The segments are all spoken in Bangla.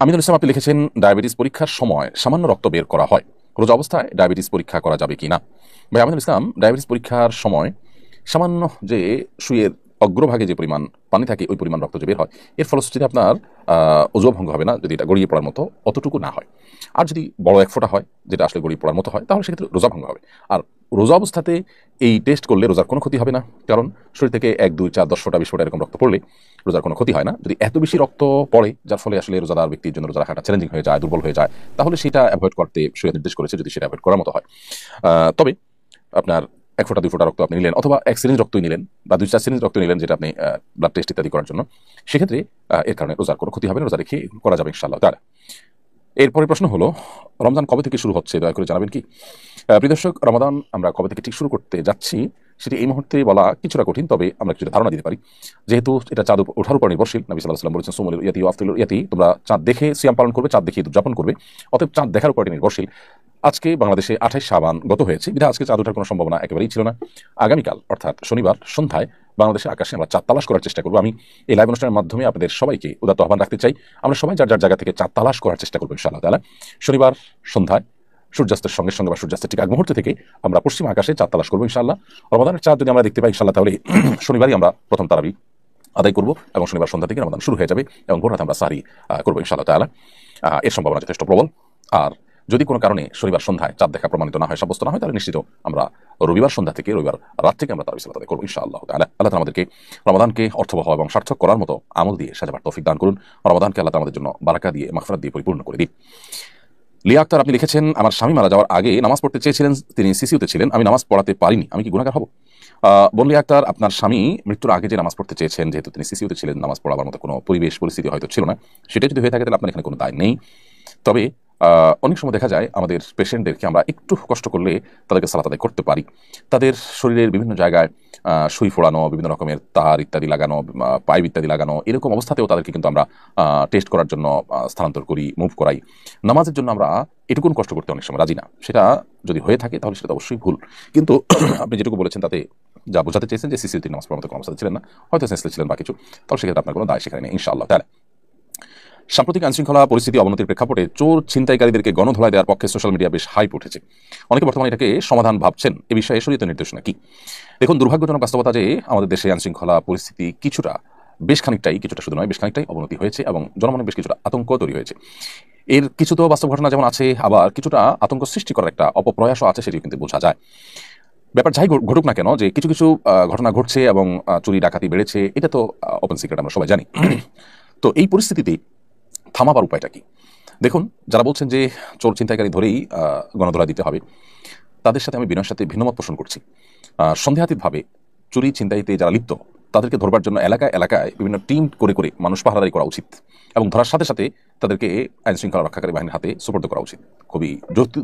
আমিনুল ইসলাম আপনি লিখেছেন, ডায়াবেটিস পরীক্ষার সময় সামান্য রক্ত বের করা হয়, রোজা অবস্থায় ডায়াবেটিস পরীক্ষা করা যাবে কি না? ভাই আমিনুল ইসলাম, ডায়াবেটিস পরীক্ষার সময় সামান্য যে সুইয়ের অগ্রভাগে যে পরিমাণ পানি থাকে ওই পরিমাণ রক্ত যে বের হয়, এর ফলশ্রুতিতে আপনার ওজু ভঙ্গ হবে না যদি এটা গড়িয়ে পড়ার মতো অতটুকু না হয়। আর যদি বড় এক ফোঁটা হয় যেটা আসলে গড়িয়ে পড়ার মতো হয়, তাহলে সেক্ষেত্রে রোজা ভঙ্গ হবে। আর রোজা অবস্থাতে এই টেস্ট করলে রোজার কোনো ক্ষতি হবে না, কারণ শরীর থেকে 1, 2, 4, 10 ফোঁটা 20 ফোঁটা এরকম রক্ত পড়লে রোজার কোনো ক্ষতি হয় না। যদি এত বেশি রক্ত পড়ে যার ফলে আসলে রোজাদার ব্যক্তির জন্য রোজা রাখাটা চ্যালেঞ্জিং হয়ে যায়, দুর্বল হয়ে যায়, তাহলে সেটা অ্যাভয়েড করতে শরীয়ত নির্দেশ করেছে, যদি সেটা অ্যাভয়েড করার মতো হয়। তবে আপনার 1 ফোঁটা 2 ফোঁটা রক্ত আপনি নিলেন, অথবা 1 সিরিঞ্জ রক্তই নিলেন, বা 2-4 সিরিঞ্জ রক্ত নিলেন, যেটা আপনি ব্লাড টেস্ট ইত্যাদি করার জন্য, সেক্ষেত্রে এর কারণে রোজার কোনো ক্ষতি হবে না, রোজা রেখে করা যাবে ইনশাআল্লাহ তাআলা। এরপরে প্রশ্ন হলো, রমজান কবে থেকে শুরু হচ্ছে দয়া করে জানাবেন কি? প্রিয় দর্শক, রমাদান আমরা কবে থেকে ঠিক শুরু করতে যাচ্ছি সেটি এই মুহূর্তে বলা কিছুটা কঠিন, তবে আমরা কিছুটা ধারণা দিতে পারি। যেহেতু এটা চাঁদ ওঠার উপর নির্ভরশীল, নবী সাল্লাল্লাহু আলাইহি ওয়াসাল্লাম বলেছেন, সুমুল ইয়াতি ওয়া আফতিরুল ইয়াতি, তোমরা চাঁদ দেখে সিয়াম পালন করবে, চাঁদ দেখে ঈদ উদযাপন করবে। অতএব চাঁদ দেখার উপর নির্ভরশীল। আজকে বাংলাদেশে 28 শাবান গত হয়েছে, বিধায় আজকে চাঁদ ওঠার কোনো সম্ভাবনা একেবারেই ছিল না। আগামীকাল অর্থাৎ শনিবার সন্ধ্যায় বাংলাদেশের আকাশে আমরা চাঁদ তালাশ করার চেষ্টা করবো। আমি এই লাইভ অনুষ্ঠানের মাধ্যমে আপনাদের সবাইকে উদাত্ত আহ্বান রাখতে চাই, আমরা সবাই যার যার জায়গা থেকে চাঁদ তালাশ করার চেষ্টা করবো ইনশাআল্লাহ তাআলা। শনিবার সন্ধ্যায় সূর্যাস্তের সঙ্গে সঙ্গে বা সূর্যাস্তের ঠিক আগ মুহূর্ত থেকে আমরা পশ্চিম আকাশে চাঁদ তালাশ করবো ইনশাআল্লাহ। রমাদানের চাঁদ যদি আমরা দেখতে পাই ইনশাআল্লাহ, তাহলে শনিবারই আমরা প্রথম তারাবি আদায় করবো, এবং শনিবার সন্ধ্যা থেকে রমাদান শুরু হয়ে যাবে, এবং ভোর রাতে আমরা সাহরি করবো ইনশাআল্লাহ তাআলা। এর সম্ভাবনা যথেষ্ট প্রবল। আর যদি কোনো কারণে শনিবার সন্ধ্যায় চাঁদ দেখা প্রমাণিত না হয়, সাব্যস্ত না হয়, তাহলে নিশ্চিত আমরা রবিবার সন্ধ্যা থেকে, রবিবার রাত থেকে আমরা তারাবি সালাত আদায় করবো ইনশাআল্লাহ তাআলা। আল্লাহ তাআলা আমাদেরকে রমাদানকে অর্থবহ এবং সার্থক করার মতো আমল দিয়ে সাজাবার তৌফিক দান করুন। রমাদানকে আল্লাহ তাআলা আমাদের জন্য বারাকা দিয়ে, মাগফিরাত দিয়ে পরিপূর্ণ করে দিন। লিয়া আক্তার আপনি লিখেছেন, আমার স্বামী মারা যাওয়ার আগে নামাজ পড়তে চেয়েছিলেন, তিনি সিসিউতে ছিলেন, আমি নামাজ পড়াতে পারিনি, আমি কি গুনাহগার হব? বোন লিয়া আক্তার, আপনার স্বামী মৃত্যুর আগে যে নামাজ পড়তে চেয়েছেন, যেহেতু তিনি সিসিউতে ছিলেন, নামাজ পড়াবার মতো কোনো পরিবেশ পরিস্থিতি হয়তো ছিল না, সেটা যদি হয়ে থাকে তাহলে আপনার এখানে কোনো দায় নেই। তবে অনেক সময় দেখা যায় আমাদের পেশেন্টদেরকে আমরা একটু কষ্ট করলে তাদেরকে সালাত আদায় করতে পারি। তাদের শরীরের বিভিন্ন জায়গায় সুই ফোড়ানো, বিভিন্ন রকমের তার ইত্যাদি লাগানো, পাইপ ইত্যাদি লাগানো, এরকম অবস্থাতেও তাদেরকে কিন্তু আমরা টেস্ট করার জন্য স্থানান্তর করি, মুভ করাই। নামাজের জন্য আমরা এটুকুন কষ্ট করতে অনেক সময় রাজি না। সেটা যদি হয়ে থাকে তাহলে সেটা অবশ্যই ভুল। কিন্তু আপনি যেটুকু বলেছেন তাতে যা বোঝাতে চেয়েছেন যে সিসিউতে নামাজ পড়ার মতো কোনো অবস্থা ছিলেন না, হয়তো সেন্সলেস ছিলেন বা কিছু, তাহলে সেক্ষেত্রে আপনার কোনো দায় সেখানে নেই ইনশাআল্লাহ তাআলা। সাম্প্রতিক আইনশৃঙ্খলা পরিস্থিতি অবনতির প্রেক্ষাপটে চোর ছিনতাইকারীদেরকে গণধোলাই দেওয়ার পক্ষে সোশ্যাল মিডিয়া বেশ হাইপ উঠেছে। অনেকে বর্তমানে এটাকে সমাধান ভাবছেন, এ বিষয়ে শরীয়তের নির্দেশনা কি? দেখুন, দুর্ভাগ্যজনক বাস্তবতা যে আমাদের দেশে আইনশৃঙ্খলা পরিস্থিতি কিছুটা শুধু নয়, বেশ খানিকটাই অবনতি হয়েছে, এবং জনমনে বেশ কিছুটা আতঙ্ক তৈরি হয়েছে। এর কিছু তো বাস্তব ঘটনা যেমন আছে, আবার কিছুটা আতঙ্ক সৃষ্টি করার একটা অপপ্রয়াসও আছে, সেটিও কিন্তু বোঝা যায়। ব্যাপার যাই ঘটুক না কেন, যে কিছু কিছু ঘটনা ঘটছে এবং চুরি ডাকাতি বেড়েছে, এটা তো ওপেন সিক্রেট, আমরা সবাই জানি। তো এই পরিস্থিতিতে থামাবার উপায়টা কি? দেখুন, যারা বলছেন যে চোর ছিনতাইকারী ধরেই গণধোলাই দিতে হবে, তাদের সাথে আমি বিনয়ের সাথে ভিন্নমত পোষণ করছি। সন্দেহাতীতভাবে চুরি ছিনতাইতে যারা লিপ্ত, তাদেরকে ধরবার জন্য এলাকায় এলাকায় বিভিন্ন টিম করে করে মানুষ পাহারাদারি করা উচিত, এবং ধরার সাথে সাথে তাদেরকে আইনশৃঙ্খলা রক্ষাকারী বাহিনীর হাতে সুপর্দ করা উচিত। খুবই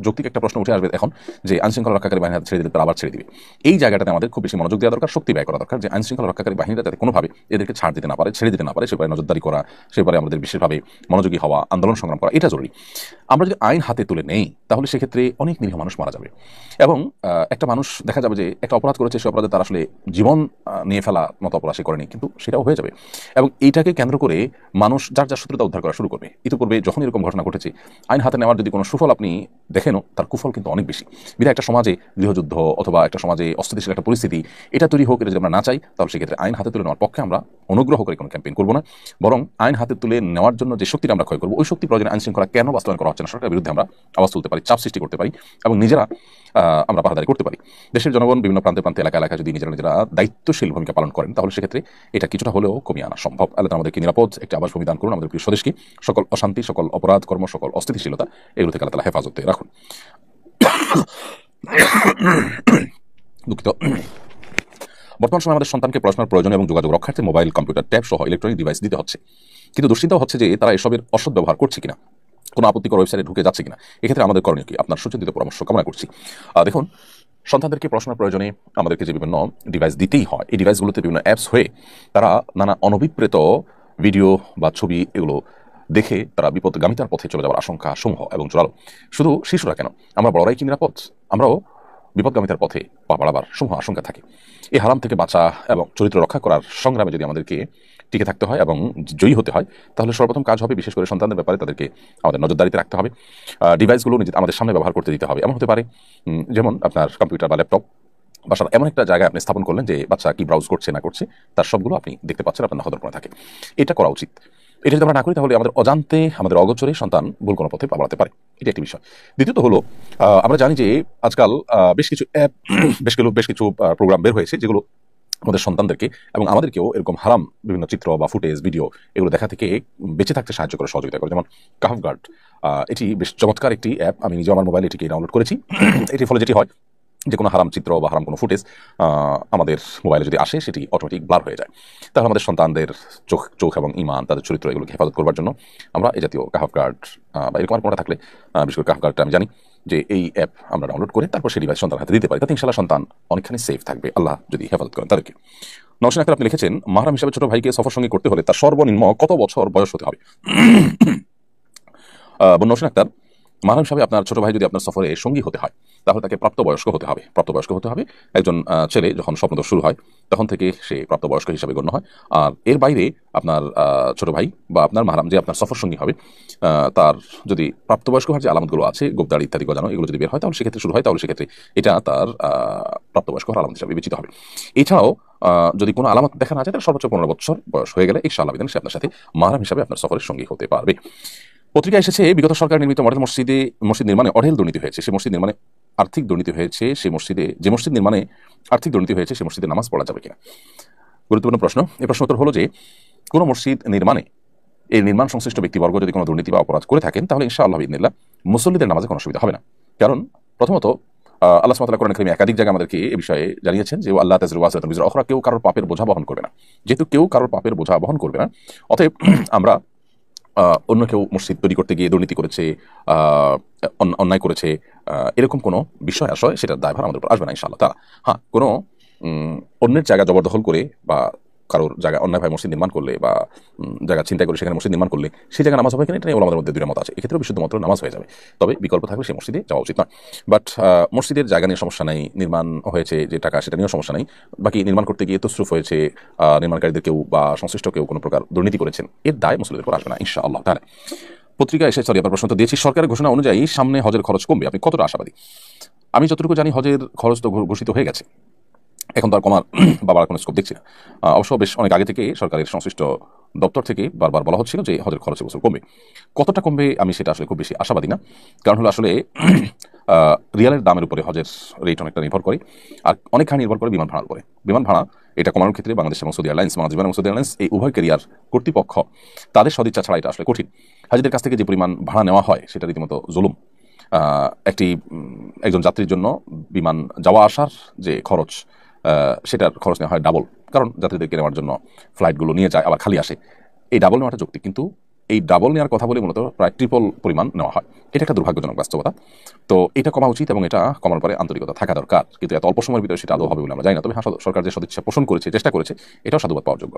যৌক্তিক একটা প্রশ্ন উঠে আসবে এখন, যে আইনশৃঙ্খলা রক্ষাকারী বাহিনীর হাতে ছেড়ে দিলে তারা আবার ছেড়ে দিবে। এই জায়গাটাতে আমাদের খুব বেশি মনোযোগ দেওয়া দরকার, শক্তি ব্যয় করা দরকার, যে আইনশৃঙ্খলা রক্ষাকারী বাহিনীরা যাতে কোনোভাবে এদেরকে ছাড় দিতে না পারে, ছেড়ে দিতে না পারে, সেবারে নজরদারি করা, সেবারে আমাদের বিশেষভাবে মনোযোগী হওয়া, আন্দোলন সংগ্রাম করা, এটা জরুরি। আমরা যদি আইন হাতে তুলে নেই, তাহলে সেক্ষেত্রে অনেক নিরীহ মানুষ মারা যাবে, এবং একটা মানুষ দেখা যাবে যে একটা অপরাধ করেছে, সে অপরাধে তার আসলে জীবন নিয়ে ফেলা মতো অপরাধ সে করেনি, কিন্তু সেটাও হয়ে যাবে, এবং এইটাকে কেন্দ্র করে মানুষ যার যার শত্রুতা উদ্ধার করা শুরু করবে। ইতিপূর্বে যখন এরকম ঘটনা ঘটেছে, আইন হাতে নেওয়ার যদি কোনো সুফল আপনি দেখেনও, তার কুফল কিন্তু অনেক বেশি। বিধায় একটা সমাজে গৃহযুদ্ধ অথবা একটা সমাজে অস্থিতিশীল একটা পরিস্থিতি এটা তৈরি হোক, এটা যদি আমরা না চাই, তাহলে সেক্ষেত্রে আইন হাতে তুলে নেওয়ার পক্ষে আমরা অনুগ্রহ করে কোনো ক্যাম্পেইন করবো না, বরং আইন হাতে তুলে নেওয়ার জন্য যে শক্তিটা আমরা ক্ষয় করবো, ওই শক্তি প্রয়োজনে আইন শৃঙ্খলা কেন বাস্তবায়ন করা হচ্ছে না, সরকারের বিরুদ্ধে আমরা আওয়াজ তুলতে পারি, চাপ সৃষ্টি করতে পারি, এবং নিজেরা আমরা পাহারাদারি করতে পারি। দেশের জনগণ বিভিন্ন প্রান্তে প্রান্তে এলাকা এলাকা যদি নিজেরা দায়িত্বশীল ভূমিকা পালন করেন, তাহলে সেক্ষেত্রে এটা কিছুটা হলেও কমিয়ে আনা সম্ভব। আল্লাহ আমাদেরকে নিরাপদ একটি আবাস ভূমি দান করুন, আমাদের প্রিয় স্বদেশকে সকল অশান্তি, সকল অপরাধ কর্ম, সকল অস্থিতিশীলতা, এগুলো থেকে আল্লাহ তাআলা হেফাজতে রাখুন। দুঃখিত। বর্তমান সময় আমাদের সন্তানকে পড়াশোনার প্রয়োজন এবং যোগাযোগ রক্ষার্থে মোবাইল, কম্পিউটার, ট্যাব সহ ইলেকট্রনিক ডিভাইস দিতে হচ্ছে, কিন্তু দুশ্চিন্তাও হচ্ছে যে তারা এসবের অসৎ ব্যবহার করছে কিনা, কোনো আপত্তিকর ওয়েবসাইটে ঢুকে যাচ্ছে কিনা। এক্ষেত্রে আমাদের করণীয় কি? আপনার সুচিন্তিত পরামর্শ কামনা করছি। দেখুন, সন্তানদেরকে পড়াশোনার প্রয়োজনে আমাদেরকে যে বিভিন্ন ডিভাইস দিতেই হয়, এই ডিভাইসগুলোতে বিভিন্ন অ্যাপস হয়ে তারা নানা অনভিপ্রেত ভিডিও বা ছবি এগুলো দেখে তারা বিপদগামিতার পথে চলে যাওয়ার আশঙ্কা সমূহ এবং জোরালো। শুধু শিশুরা কেন, আমরা বড়রাই কি নিরাপদ? আমরাও বিপদগামিতার পথে পা বাড়াবার সমূহ আশঙ্কা থাকে। এই হারাম থেকে বাঁচা এবং চরিত্র রক্ষা করার সংগ্রামে যদি আমাদেরকে টিকে থাকতে হয় এবং জয়ী হতে হয়, তাহলে সর্বপ্রথম কাজ হবে বিশেষ করে সন্তানদের ব্যাপারে তাদেরকে আমাদের নজরদারিতে রাখতে হবে। ডিভাইসগুলো আমাদের সামনে ব্যবহার করতে দিতে হবে। এমন হতে পারে যেমন আপনার কম্পিউটার বা ল্যাপটপ বাসার এমন একটা জায়গায় আপনি স্থাপন করলেন যে বাচ্চা কি ব্রাউজ করছে না করছে তার সবগুলো আপনি দেখতে পাচ্ছেন, আপনার নজরদারি থাকে। এটা করা উচিত। এটা যদি আমরা না করি তাহলে আমাদের অজান্তে, আমাদের অগোচরে সন্তান ভুল কোনো পথে পা বাড়াতে পারে। এটা একটি বিষয়। দ্বিতীয়ত হলো আমরা জানি যে আজকাল বেশ কিছু অ্যাপ বেশ কিছু প্রোগ্রাম বের হয়েছে যেগুলো আমাদের সন্তানদেরকে এবং আমাদেরকেও এরকম হারাম বিভিন্ন চিত্র বা ফুটেজ ভিডিও এগুলো দেখা থেকে বেঁচে থাকতে সাহায্য করে, সহযোগিতা করে। যেমন কাহফ গার্ড, এটি বেশ চমৎকার একটি অ্যাপ। আমি নিজে আমার মোবাইলে এটিকে ডাউনলোড করেছি। এটির ফলে যেটি হয় যে কোনো হারাম চিত্র বা হারাম কোনো ফুটেজ আমাদের মোবাইলে যদি আসে সেটি অটোমেটিক ব্লার হয়ে যায়। তাহলে আমাদের সন্তানদের চোখ এবং ইমান, তাদের চরিত্র এগুলোকে হেফাজত করবার জন্য আমরা এই জাতীয় কাহফ গার্ড বা এরকম আর কোনোটা থাকলে, বিশেষ করে কাহফ গার্ডটা আমি জানি যে এই অ্যাপ আমরা ডাউনলোড করে তারপর সেই ডিভাইস সন্তান হাতে দিতে পারি, তাতে ইনশাআল্লাহ সন্তান অনেকখানি সেফ থাকবে, আল্লাহ যদি হেফাজত করেন তাদেরকে। নওশিন আক্তার আপনি লিখেছেন, মাহরাম হিসাবে ছোট ভাইকে সফর সঙ্গী করতে হলে তার সর্বনিম্ন কত বছর বয়স হতে হবে? নওশিন আক্তার, মাহরাম হিসাবে আপনার ছোট ভাই যদি আপনার সফরে সঙ্গী হতে হয় তাহলে তাকে প্রাপ্তবয়স্ক হতে হবে। প্রাপ্তবয়স্ক হতে হবে। একজন ছেলে যখন স্বপ্নদোষ শুরু হয় তখন থেকে সে প্রাপ্তবয়স্ক হিসাবে গণ্য হয়। আর এর বাইরে আপনার ছোট ভাই বা আপনার মাহরাম যে আপনার সফর সঙ্গী হবে তার যদি প্রাপ্তবয়স্ক হওয়ার যে আলামতগুলো আছে, গোপদাড়ি ইত্যাদি গজানো, এগুলো যদি বের হয় তাহলে সেক্ষেত্রে শুরু হয়, তাহলে সেক্ষেত্রে এটা তার প্রাপ্তবয়স্ক হওয়ার আলামত হিসাবে বিবেচিত হবে। এছাড়াও যদি কোনো আলামত দেখা না যায় তাহলে সর্বোচ্চ 15 বছর বয়স হয়ে গেলে ইনশাআল্লাহ সে আপনার সাথে মাহরাম হিসাবে আপনার সফরের সঙ্গী হতে পারবে। পত্রিকা এসেছে বিগত সরকার নির্মিত মডেল মসজিদ নির্মাণে অঢেল দুর্নীতি হয়েছে। সে মসজিদ নির্মাণে আর্থিক দুর্নীতি হয়েছে। যে মসজিদ নির্মাণে আর্থিক দুর্নীতি হয়েছে সে মসজিদে নামাজ পড়া যাবে কিনা? গুরুত্বপূর্ণ প্রশ্ন। এই প্রশ্ন উত্তর হলো যে কোনো মসজিদ নির্মাণে এই নির্মাণ সংশ্লিষ্ট ব্যক্তিবর্গ যদি কোনো দুর্নীতি বা অপরাধ করে থাকেন তাহলে ইনশাআল্লাহ বিইذনিল্লাহ মুসল্লিদের নামাজে কোনো অসুবিধা হবে না। কারণ প্রথমত আল্লাহ সুবহানাহু ওয়া তাআলা কোরআনে কারীমে একাধিক জায়গায় আমাদেরকে এই বিষয়ে জানিয়েছেন যে আল্লাহ তাযরু ওয়াসিরাতুন বিজরা উখরা, কেউ কারোর পাপের বোঝা বহন করবে না। যেহেতু কেউ কারোর পাপের বোঝা বহন করবে না, অতএব আমরা অন্য কেউ মসজিদ তৈরি করতে গিয়ে দুর্নীতি করেছে, অন্যায় করেছে, এরকম কোনো বিষয় আসলে সেটার দায়ভার আমাদের উপর আসবে না ইনশাআল্লাহ তাআলা। হ্যাঁ, কোনো অন্যের জায়গা জবরদখল করে বা কারোর জায়গা অন্যায়ভাবে মসজিদ নির্মাণ করলে বা জায়গা চিন্তা করে সেখানে মসজিদ নির্মাণ করলে সেই জায়গা নামাজ হবে কিনা এটা নিয়ে ওলামাদের মধ্যে দুইটা মত আছে। এক্ষেত্রে বিশুদ্ধ মত নামাজ হয়ে যাবে, তবে বিকল্প থাকলে সেই মসজিদে যাওয়া উচিত নয়। বাট মসজিদের জায়গা নিয়ে সমস্যা নেই, নির্মাণ হয়েছে যে টাকা সেটা নিয়েও সমস্যা নেই, বাকি নির্মাণ করতে গিয়ে তসরুফ হয়েছে, নির্মাণকারীদের কেউ বা সংশ্লিষ্ট কেউ কোনো প্রকার দুর্নীতি করেছেন, এর দায় মুসলিমদের উপর আসবে না ইনশাআল্লাহ তাআলা। পত্রিকা এসে আপনার প্রশ্ন তো দিয়েছি। সরকারের ঘোষণা অনুযায়ী সামনে হজের খরচ কমবে, আপনি কতটা আশাবাদী? আমি যতটুকু জানি হজের খরচ তো ঘোষিত হয়ে গেছে, এখন তো আর কমার বা বাড়ার কোনো স্কোপ দেখছি না। অবশ্য বেশ অনেক আগে থেকে সরকারের সংশ্লিষ্ট দপ্তর থেকে বারবার বলা হচ্ছিল যে হজের খরচ বছর কমবে। কতটা কমবে আমি সেটা আসলে খুব বেশি আশাবাদী না। কারণ হলো আসলে রিয়ালের দামের উপরে হজের রেট অনেকটা নির্ভর করে, আর অনেকখানি নির্ভর করে বিমান ভাড়ার উপরে। বিমান ভাড়া এটা কমানোর ক্ষেত্রে বাংলাদেশ এবং সৌদি এয়ারলাইন্স, বাংলাদেশ এবং সৌদি এয়ারলাইন্স এই উভয় ক্যারিয়ার কর্তৃপক্ষ তাদের সদিচ্ছা ছাড়া এটা আসলে কঠিন। হাজিদের কাছ থেকে যে পরিমাণ ভাড়া নেওয়া হয় সেটা রীতিমতো জুলুম। একজন যাত্রীর জন্য বিমান যাওয়া আসার যে খরচ সেটার খরচ নেওয়া হয় ডাবল, কারণ যাত্রীদেরকে নেওয়ার জন্য ফ্লাইটগুলো নিয়ে যায় আবার খালি আসে। এই ডাবল নেওয়াটা যৌক্তিক, কিন্তু এই ডাবল নেওয়ার কথা বলে মূলত প্রায় ট্রিপল পরিমাণ নেওয়া হয়। এটা একটা দুর্ভাগ্যজনক বাস্তবতা। তো এটা কমা উচিত এবং এটা কমার পরে আন্তরিকতা থাকা দরকার, কিন্তু এত অল্প সময়ের ভিতরে সেটা আদৌ হবে বলে আমরা জানি না। তবে হ্যাঁ, সরকার যে সদিচ্ছা পোষণ করেছে, চেষ্টা করেছে, এটাও সাধুবাদ পাওয়ার যোগ্য।